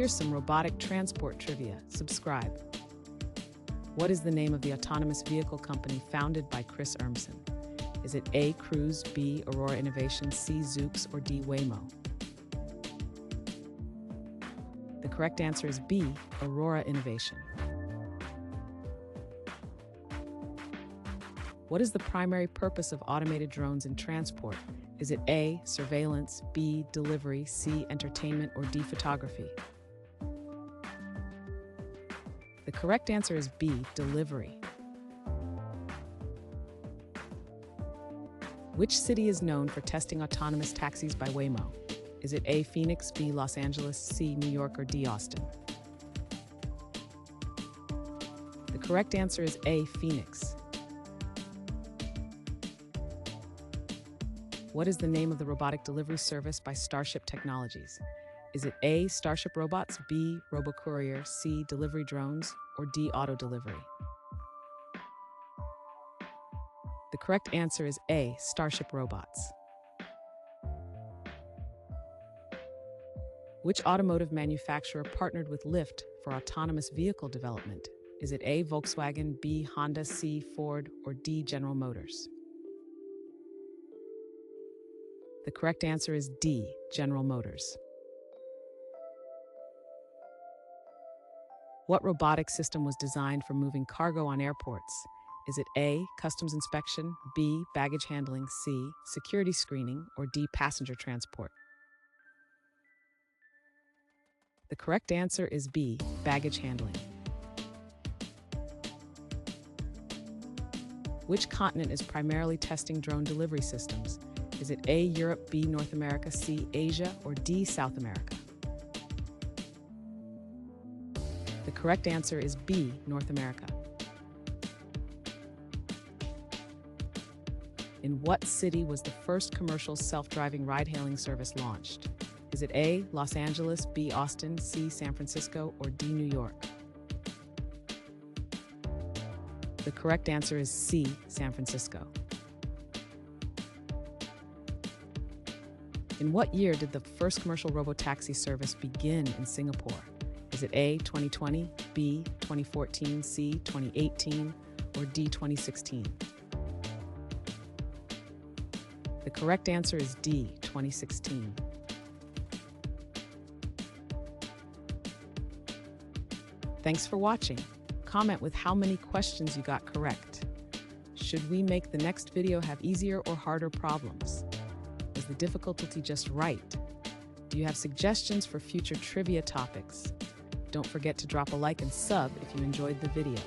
Here's some robotic transport trivia. Subscribe. What is the name of the autonomous vehicle company founded by Chris Urmson? Is it A. Cruise, B. Aurora Innovation, C. Zoox, or D. Waymo? The correct answer is B. Aurora Innovation. What is the primary purpose of automated drones in transport? Is it A. surveillance, B. delivery, C. entertainment, or D. photography? The correct answer is B. delivery. Which city is known for testing autonomous taxis by Waymo? Is it A. Phoenix, B. Los Angeles, C. New York, or D. Austin? The correct answer is A. Phoenix. What is the name of the robotic delivery service by Starship Technologies? Is it A. Starship robots, B. robo-courier, C. delivery drones, or D. auto delivery? The correct answer is A. Starship robots. Which automotive manufacturer partnered with Lyft for autonomous vehicle development? Is it A. Volkswagen, B. Honda, C. Ford, or D. General Motors? The correct answer is D. General Motors. What robotic system was designed for moving cargo on airports? Is it A. customs inspection, B. baggage handling, C. security screening, or D. passenger transport? The correct answer is B. baggage handling. Which continent is primarily testing drone delivery systems? Is it A. Europe, B. North America, C. Asia, or D. South America? The correct answer is B. North America. In what city was the first commercial self-driving ride-hailing service launched? Is it A. Los Angeles, B. Austin, C. San Francisco, or D. New York? The correct answer is C. San Francisco. In what year did the first commercial robo-taxi service begin in Singapore? Is it A. 2020, B. 2014, C. 2018, or D. 2016? The correct answer is D. 2016. Thanks for watching. Comment with how many questions you got correct. Should we make the next video have easier or harder problems? Is the difficulty just right? Do you have suggestions for future trivia topics? Don't forget to drop a like and sub if you enjoyed the video.